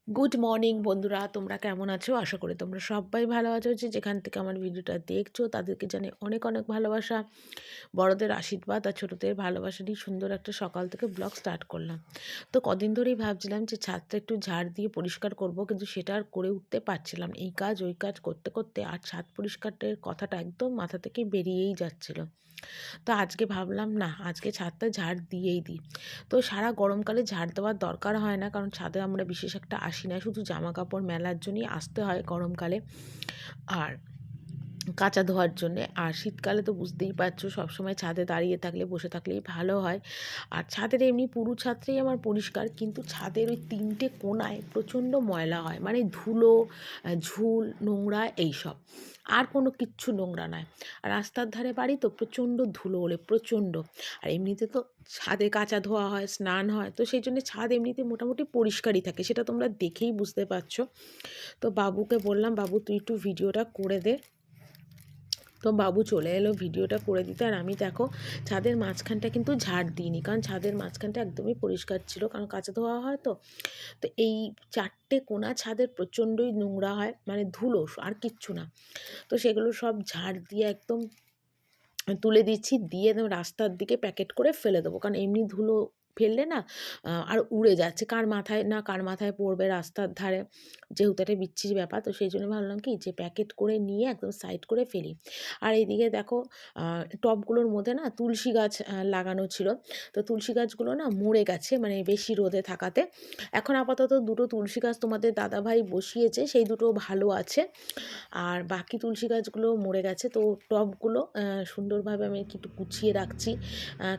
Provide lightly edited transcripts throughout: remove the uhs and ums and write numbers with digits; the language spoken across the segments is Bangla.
গুড মর্নিং বন্ধুরা, তোমরা কেমন আছো? আশা করি তোমরা সবাই ভালো আছো। যেখান থেকে আমার ভিডিওটা দেখছো তাদেরকে জানাই অনেক অনেক ভালোবাসা, বড়দের আশীর্বাদ আর ছোটোদের ভালোবাসা নিয়ে সুন্দর একটা সকাল থেকে ব্লগ স্টার্ট করলাম। তো কদিন ধরেই ভাবছিলাম যে ছাদটা একটু ঝাড় দিয়ে পরিষ্কার করব, কিন্তু সেটা আর করে উঠতে পারছিলাম না। এই কাজ ওই কাজ করতে করতে আর ছাদ পরিষ্কারের কথাটা একদম মাথা থেকে বেরিয়েই যাচ্ছিল। তো আজকে ভাবলাম না, আজকে ছাদটা ঝাড় দিয়েই দিই। তো সারা গরমকালে ঝাড় দেওয়ার দরকার হয় না, কারণ ছাদে আমরা বিশেষ একটা আসি না, শুধু জামা কাপড় মেলার জন্যই আসতে হয় গরমকালে আর কাচা ধোয়ার জন্যে। আর শীতকালে তো বুঝতেই পারছো, সবসময় ছাদে দাঁড়িয়ে থাকলে বসে থাকলেই ভালো হয়। আর ছাদের এমনি পুরো ছাদটাই আমার পরিষ্কার, কিন্তু ছাদের ওই ৩টে কোণায় প্রচণ্ড ময়লা হয়, মানে ধুলো, ঝুল, নোংরা এইসব। আর কোনো কিচ্ছু নোংরা নয়। আর রাস্তার ধারে বাড়ি তো প্রচণ্ড ধুলো ওড়ে, প্রচণ্ড। আর এমনিতে তো ছাদে কাচা ধোয়া হয়, স্নান হয়, তো সেই জন্য ছাদ এমনিতে মোটামুটি পরিষ্কারই থাকে, সেটা তোমরা দেখেই বুঝতে পারছো। তো বাবুকে বললাম, বাবু তুই একটু ভিডিওটা করে দে। তো বাবু চলে এলো ভিডিওটা করে দিতে। আর আমি দেখো ছাদের মাঝখানটা কিন্তু ঝাড় দিইনি, কারণ ছাদের মাঝখানটা একদমই পরিষ্কার ছিল, কারণ কাচা ধোয়া হয় তো। তো এই 4টে কোণা ছাদের প্রচণ্ডই নোংরা হয়, মানে ধুলো আর কিচ্ছু না। তো সেগুলো সব ঝাড় দিয়ে একদম তুলে দিচ্ছি, দিয়ে একদম রাস্তার দিকে প্যাকেট করে ফেলে দেবো, কারণ এমনি ধুলো ফেললে না আর উড়ে যাচ্ছে, কার মাথায় পড়বে রাস্তার ধারে, যেহেতু একটা বিচ্ছিরি ব্যাপার। তো সেই জন্য ভাবলাম কি যে প্যাকেট করে নিয়ে একদম সাইড করে ফেলি। আর এইদিকে দেখো টবগুলোর মধ্যে না তুলসী গাছ লাগানো ছিল, তো তুলসী গাছগুলো না মরে গেছে, মানে বেশি রোদে থাকাতে। এখন আপাতত দুটো তুলসী গাছ তোমাদের দাদাভাই বসিয়েছে, সেই দুটো ভালো আছে। আর বাকি তুলসী গাছগুলো মরে গেছে। তো টবগুলো সুন্দরভাবে আমি একটু গুছিয়ে রাখছি।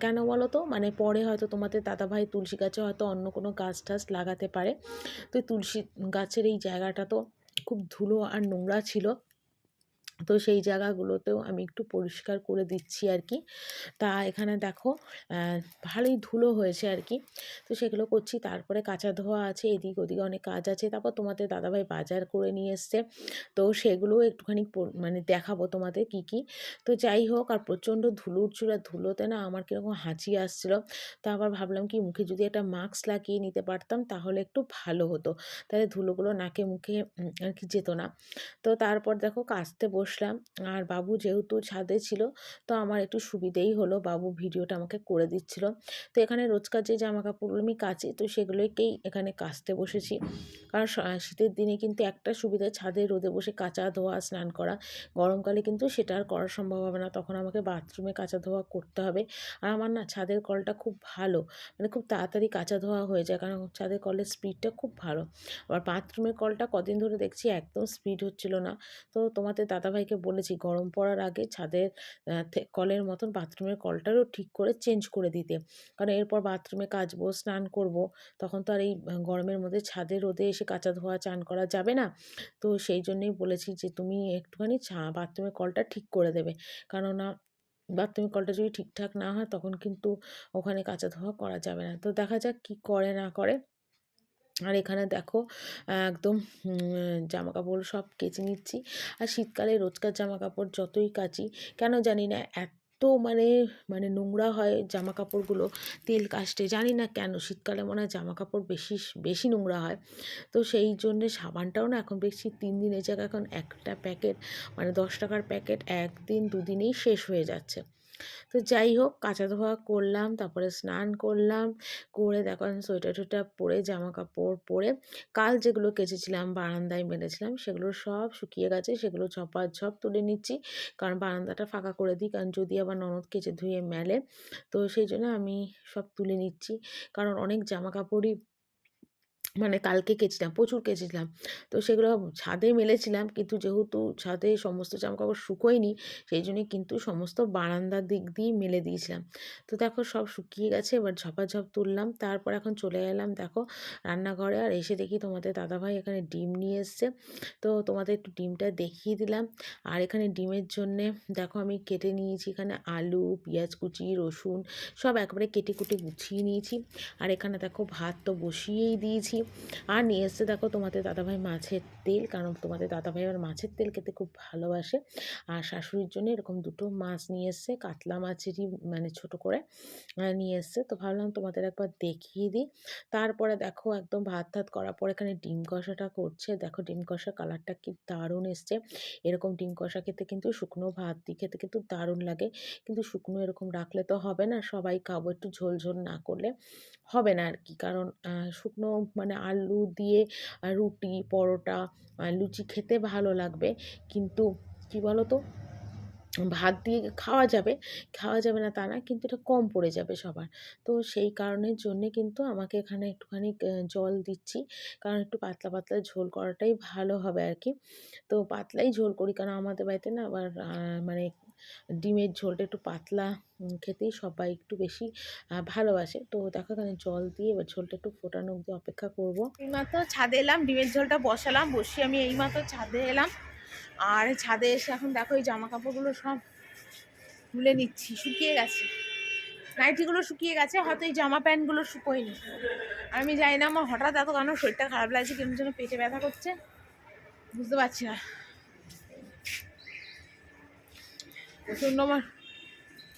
কেন বলো তো, মানে পরে হয়তো তোমাদের দাদাভাই তুলসী গাছে হয়তো অন্য কোনো গাছ টাছ লাগাতে পারে। তো তুলসী গাছের এই জায়গাটা তো খুব ধুলো আর নোংরা ছিল, তো সেই জায়গাগুলোতেও আমি একটু পরিষ্কার করে দিচ্ছি আর কি। তা এখানে দেখো ভালোই ধুলো হয়েছে আর কি, তো সেগুলো করছি। তারপরে কাচা ধোয়া আছে, এদিক ওদিকে অনেক কাজ আছে। তারপর তোমাদের দাদাভাই বাজার করে নিয়ে এসছে, তো সেগুলোও একটুখানি মানে দেখাবো তোমাদের কি কি। তো যাই হোক, আর প্রচণ্ড ধুলো উঠছিল, আর ধুলোতে না আমার কীরকম হাঁচি আসছিলো। তো আবার ভাবলাম কি মুখে যদি একটা মাস্ক লাগিয়ে নিতে পারতাম তাহলে একটু ভালো হতো, তাহলে ধুলোগুলো নাকে মুখে আর কি যেত না। তো তারপর দেখো কাচতে বসলাম। আর বাবু যেহেতু ছাদে ছিল, তো আমার একটু সুবিধেই হলো, বাবু ভিডিওটা আমাকে করে দিচ্ছিল। তো এখানে রোজকার যে জামা কাপড়গুলো আমি কাচি, তো সেগুলোকেই এখানে কাচতে বসেছি। কারণ শীতের দিনে কিন্তু একটা সুবিধা, ছাদে রোদে বসে কাচা ধোয়া স্নান করা। গরমকালে কিন্তু সেটা আর করা সম্ভব হবে না, তখন আমাকে বাথরুমে কাচা ধোয়া করতে হবে। আর আমার না ছাদের কলটা খুব ভালো, মানে খুব তাড়াতাড়ি কাচা ধোয়া হয়ে যায়, কারণ ছাদের কলের স্পিডটা খুব ভালো। আবার বাথরুমের কলটা কদিন ধরে দেখছি একদম স্পিড হচ্ছিল না। তো তোমাদের দাদাভাইকে বলেছি গরম পড়ার আগে ছাদের কলের মতন বাথরুমের কলটারও ঠিক করে চেঞ্জ করে দিতে, কারণ এরপর বাথরুমে কাচবো, স্নান করব, তখন তো আর এই গরমের মধ্যে ছাদে রোদে এসে কাচা ধোয়া চান করা যাবে না। তো সেই জন্যেই বলেছি যে তুমি একটুখানি বাথরুমের কলটা ঠিক করে দেবে, কেননা বাথরুমের কলটা যদি ঠিকঠাক না হয় তখন কিন্তু ওখানে কাচা ধোয়া করা যাবে না। তো দেখা যাক কি করে না করে। আর এখানে দেখো একদম জামাকাপড় সব কেচে নিচ্ছি। আর শীতকালে রোজকার জামাকাপড় যতই কাচি, কেন জানি না এত মানে মানে নোংরা হয় জামাকাপড়গুলো তেল কাচতে, জানি না কেন শীতকালে মনে হয় জামাকাপড় বেশি বেশি নোংরা হয়। তো সেই জন্যে সাবানটাও না এখন দেখছি 3 দিনের জায়গায় এখন একটা প্যাকেট, মানে 10 টাকার প্যাকেট 1 দিন 2 দিনেই শেষ হয়ে যাচ্ছে। তো যাই হোক, কাচা ধোয়া করলাম, তারপরে স্নান করলাম, করে দেখো আমি সোয়েটার টোয়েটার পরে জামা কাপড় পরে কাল যেগুলো কেচেছিলাম বারান্দায় মেলেছিলাম সেগুলো সব শুকিয়ে গেছে, সেগুলো ঝপাঝপ তুলে নিচ্ছি, কারণ বারান্দাটা ফাঁকা করে দিই, কারণ যদি আবার ননদ কেচে ধুয়ে মেলে। তো সেই জন্য আমি সব তুলে নিচ্ছি, কারণ অনেক জামা কাপড়ই মানে কালকে কেচেছিলাম, প্রচুর কেচেছিলাম। তো সেগুলো ছাদে মেলেছিলাম, কিন্তু যেহেতু ছাদে সমস্ত জামাকাপড় শুকোয়নি, সেই জন্যে কিন্তু সমস্ত বারান্দার দিক দিয়েই মেলে দিয়েছিলাম। তো দেখো সব শুকিয়ে গেছে, এবার ঝপাঝপ তুললাম। তারপর এখন চলে এলাম দেখো রান্নাঘরে, আর এসে দেখি তোমাদের দাদাভাই এখানে ডিম নিয়ে এসছে। তো তোমাদের একটু ডিমটা দেখিয়ে দিলাম। আর এখানে ডিমের জন্যে দেখো আমি কেটে নিয়েছি এখানে আলু, পেঁয়াজ কুচি, রসুন সব একবারে কেটে কুটে গুছিয়ে নিয়েছি। আর এখানে দেখো ভাত তো বসিয়েই দিয়েছি। আর নিয়ে এসছে দেখো তোমাদের দাদাভাই মাছের তেল, কারণ তোমাদের দাদাভাই আবার মাছের তেল খেতে খুব ভালোবাসে। আর শাশুড়ির জন্য এরকম দুটো মাছ নিয়ে এসছে, কাতলা মাছেরই মানে ছোট করে নিয়ে এসছে। তো ভাবলাম তোমাদের একবার দেখিয়ে দিই। তারপরে দেখো একদম ভাত টাত করার পর এখানে ডিম কষাটা করছে। দেখো ডিম কষা কালারটা কি দারুণ এসছে। এরকম ডিম কষা খেতে কিন্তু শুকনো ভাত দিয়ে খেতে কিন্তু দারুণ লাগে। কিন্তু শুকনো এরকম রাখলে তো হবে না, সবাই খাবো, একটু ঝোল ঝোল না করলে হবে না আর কি। কারণ শুকনো মানে আলু দিয়ে রুটি, পরোটা, লুচি খেতে ভালো লাগবে, কিন্তু কি বলো তো, ভাত দিয়ে খাওয়া যাবে না তা না, কিন্তু এটা কম পড়ে যাবে সবার। তো সেই কারণের জন্যে কিন্তু আমাকে এখানে একটুখানি জল দিচ্ছি, কারণ একটু পাতলা পাতলা ঝোল করাটাই ভালো হবে আর কি। তো পাতলাই ঝোল করি, কারণ আমাদের বাড়িতে না আবার মানে ডিমের ঝোলটা একটু পাতলা খেতেই সবাই একটু বেশি ভালোবাসে। তো দেখো এখানে জল দিয়ে এবার ঝোলটা একটু ফোটানো অবধি অপেক্ষা করব। এইমাত্র ছাদে এলাম, ডিমের ঝোলটা বসালাম, বসিয়ে আমি এইমাত্র ছাদে এলাম। আর ছাদে এসে এখন দেখো এই জামা কাপড়গুলো সব তুলে নিচ্ছি, শুকিয়ে গেছে, নাইটিগুলো শুকিয়ে গেছে, হয়তো এই জামা প্যান্টগুলো শুকোয়নি। আমি জানি না আমার হঠাৎ এত কেন শরীরটা খারাপ লাগছে, কেমন যেন পেটে ব্যথা করছে, বুঝতে পারছি না। প্রচণ্ড আমার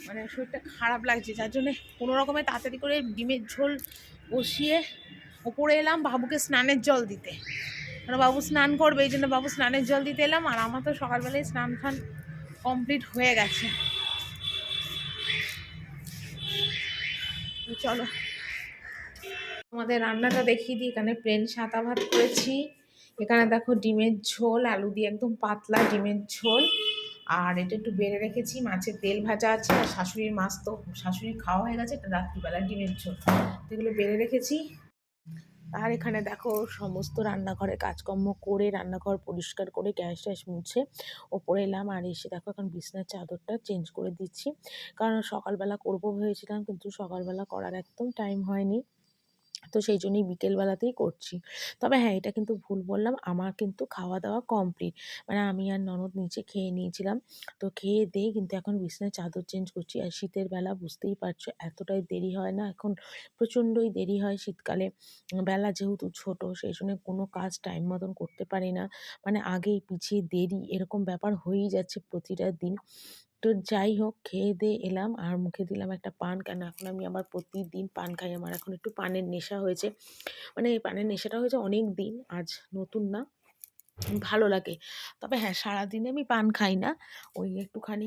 মানে শরীরটা খারাপ লাগছে, যার জন্যে কোনো রকমে তাড়াতাড়ি করে ডিমের ঝোল বসিয়ে ওপরে এলাম বাবুকে স্নানের জল দিতে। কারণ বাবু স্নান করবে, এই জন্য বাবু স্নানের জল দিতে এলাম। আর আমার তো সকালবেলায় স্নান ফান কমপ্লিট হয়ে গেছে। চলো তোমাদের রান্নাটা দেখিয়ে দিই। এখানে প্লেন সাদা ভাত করেছি, এখানে দেখো ডিমের ঝোল, আলু দিয়ে একদম পাতলা ডিমের ঝোল, আর এটা একটু বেড়ে রেখেছি, মাছের তেল ভাজা আছে, আর শাশুড়ির মাছ তো শাশুড়ি খাওয়া হয়ে গেছে, এটা রাত্রিবেলা ডিমের ঝোল, এগুলো বেড়ে রেখেছি। আর এখানে দেখো সমস্ত রান্নাঘরে কাজকর্ম করে, রান্নাঘর পরিষ্কার করে, গ্যাস ট্যাস মুছে ওপরে এলাম। আর এসে দেখো এখন বিছনার চাদরটা চেঞ্জ করে দিচ্ছি, কারণ সকালবেলা করবো ভেবেছিলাম, কিন্তু সকালবেলা করার একদম টাইম হয়নি। তো সেই জন্যই বিকেলবেলাতেই করছি। তবে হ্যাঁ, এটা কিন্তু ভুল বললাম, আমার কিন্তু খাওয়া দাওয়া কমপ্লিট। মানে আমি আর ননদ নিচে খেয়ে নিয়েছিলাম। তো খেয়ে দেয়ে কিন্তু এখন বিছানার চাদর চেঞ্জ করছি। আর শীতের বেলা বুঝতেই পারছো এতটাই দেরি হয় না, এখন প্রচণ্ডই দেরি হয় শীতকালে। বেলা যেহেতু ছোট, সেই জন্য কোনো কাজ টাইম মতন করতে পারি না। মানে আগেই পিছিয়ে দেরি এরকম ব্যাপার হয়েই যাচ্ছে প্রতিটা দিন। তো যাই হোক, খেয়ে দেয়ে এলাম আর মুখে দিলাম একটা পান, কেন এখন আমি আবার প্রতিদিন পান খাই, আমার এখন একটু পানের নেশা হয়েছে। মানে এই পানের নেশাটা হয়েছে অনেক দিন, আজ নতুন না, ভালো লাগে। তবে হ্যাঁ, সারাদিনে আমি পান খাই না, ওই একটুখানি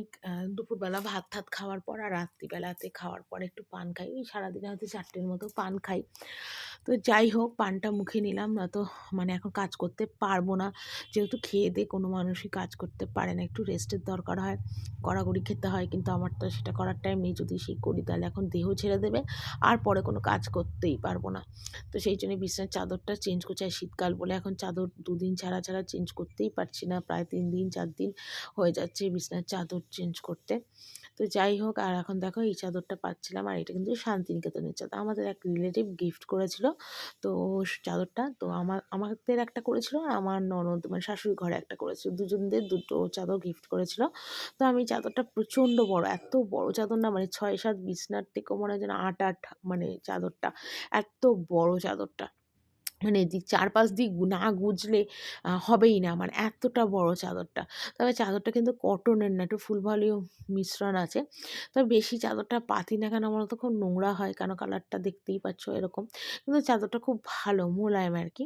দুপুরবেলা ভাত টাত খাওয়ার পর আর রাত্রিবেলাতে খাওয়ার পর একটু পান খাই, ওই সারাদিনে হয়তো 4টের মতো পান খাই। তো যাই হোক, পানটা মুখে নিলাম, না তো মানে এখন কাজ করতে পারবো না, যেহেতু খেয়ে দিয়ে কোনো মানুষই কাজ করতে পারে না, একটু রেস্টের দরকার হয়, গড়াগড়ি খেতে হয়, কিন্তু আমার তো সেটা করার টাইম নেই। যদি সেই করি তাহলে এখন দেহ ছেড়ে দেবে, আর পরে কোনো কাজ করতেই পারবো না। তো সেই জন্য বিছানার চাদরটা চেঞ্জ করছি। আর শীতকাল বলে এখন চাদর 2 দিন ছাড়া ছাড়া চেঞ্জ করতেই পারছি না, প্রায় 3 দিন 4 দিন হয়ে যাচ্ছে বিছানার চাদর চেঞ্জ করতে। তো যাই হোক, আর এখন দেখো এই চাদরটা পাচ্ছিলাম, আর এটা কিন্তু শান্তিনিকেতনের চাদর, আমাদের এক রিলেটিভ গিফট করেছিল। তো চাদরটা তো আমাদের একটা করেছিল, আর আমার ননদ মানে শাশুড়ি ঘরে একটা করেছিল, দুজনদের দুটো চাদর গিফট করেছিল। তো আমি চাদরটা প্রচণ্ড বড়, এত বড় চাদর না, মানে 6-7 বিছনার থেকেও মনে হয় যেন 8-8, মানে চাদরটা এত বড় চাদরটা, মানে এদিক 4-5 দিক না গুজলে হবেই না আমার, এতটা বড় চাদরটা। তবে চাদরটা কিন্তু কটনের না, একটু ফুল ভলিউম মিশ্রণ আছে। তবে বেশি চাদরটা পাতি না, কেন বলো তো, খুব নোংরা হয়, কেন কালারটা দেখতেই পাচ্ছ এরকম। কিন্তু চাদরটা খুব ভালো মোলায়েম আর কি।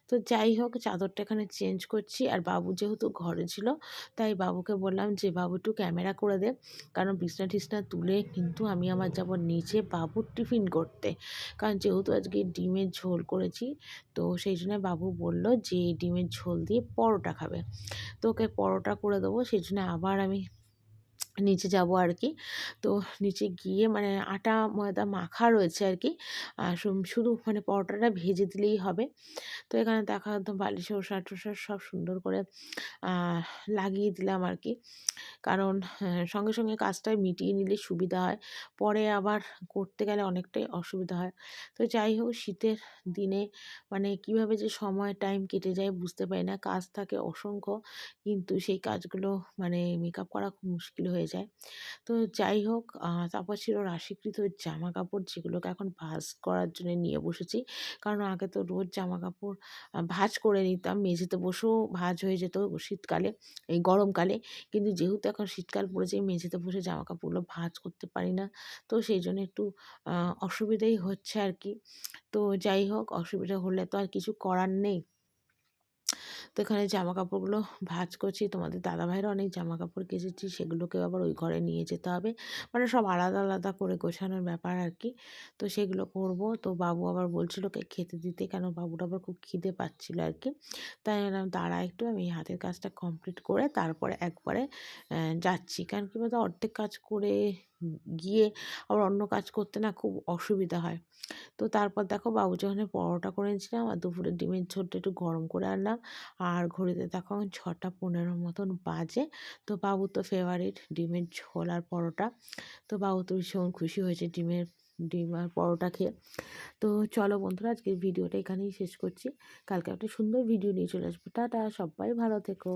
তো যাই হোক, চাদরটা এখানে চেঞ্জ করছি। আর বাবু যেহেতু ঘরে ছিল, তাই বাবুকে বললাম যে বাবু একটু ক্যামেরা করে দে, কারণ বিছনা টিছনা তুলে কিন্তু আমি আমার যাবো নিচে বাবুর টিফিন করতে। কারণ যেহেতু আজকে ডিমের ঝোল করেছি, তো সেই জন্য বাবু বলল যে ডিমের ঝোল দিয়ে পরোটা খাবে। তো ওকে পরোটা করে দেবো, সেই জন্য আবার আমি নিচে যাব আর কি। তো নিচে গিয়ে মানে আটা ময়দা মাখা রয়েছে আর কি, শুধু মানে পরোটাটা ভেজে দিলেই হবে। তো এখানে দেখা একদম বালিশের ওষা-টোষা সব সুন্দর করে লাগিয়ে দিলাম আর কি। কারণ সঙ্গে সঙ্গে কাজটা মিটিয়ে নিলে সুবিধা হয়, পরে আবার করতে গেলে অনেকটাই অসুবিধা হয়। তো যাই হোক, শীতের দিনে মানে কীভাবে যে সময় টাইম কেটে যায় বুঝতে পারি না, কাজ থাকে অসংখ্য, কিন্তু সেই কাজগুলো মানে মেকআপ করা খুব মুশকিল হয়ে হয়ে যায়। তো যাই হোক, তারপর ছিল রাশিকৃত জামাকাপড়, যেগুলোকে এখন ভাঁজ করার জন্য নিয়ে বসেছি। কারণ আগে তো রোজ জামাকাপড় ভাঁজ করে নিতাম। মেঝেতে বসেও ভাঁজ হয়ে যেত শীতকালে, এই গরমকালে। কিন্তু যেহেতু এখন শীতকাল পড়েছে, এই মেঝেতে বসে জামাকাপড়গুলো ভাঁজ করতে পারি না। তো সেইজন্য একটু আ অসুবিধাই হচ্ছে আরকি। তো যাই হোক, অসুবিধা হলে তো আর কিছু করার নেই। তো এখানে জামাকাপড়গুলো ভাঁজ করছি। তোমাদের দাদাভাইয়েরও অনেক জামাকাপড় কেচেছি, সেগুলোকেও আবার ওই ঘরে নিয়ে যেতে হবে। মানে সব আলাদা, আলাদা করে গোছানোর ব্যাপার আরকি। তো সেগুলো করব। তো বাবু আবার বলছিল ওকে খেতে দিতে, কেন বাবুর আবার খুব খিদে পাচ্ছিল আরকি। তাই আমি বললাম, দাঁড়া একটু, আমি হাতের কাজটা কমপ্লিট করে তারপরে একবারে যাচ্ছি। কারণ কি বলতো, অর্ধেক কাজ করে গিয়ে আবার অন্য কাজ করতে না খুব অসুবিধা হয়। তো তারপর দেখো, বাবুর জন্য পরোটা করে এনেছিলাম আর দুপুরে ডিমের ঝোলটা একটু গরম করে আনলাম। আর ঘড়িতে দেখো এখন 6টা 15 মতন বাজে। তো বাবুর তো ফেভারিট ডিমের ঝোল আর পরোটা। তো বাবু তো ভীষণ খুশি হয়েছে ডিম আর পরোটা খেয়ে। তো চলো বন্ধুরা, আজকের ভিডিওটা এখানেই শেষ করছি। কালকে একটা সুন্দর ভিডিও নিয়ে চলে আসবো। টাটা, সবাই ভালো থেকো।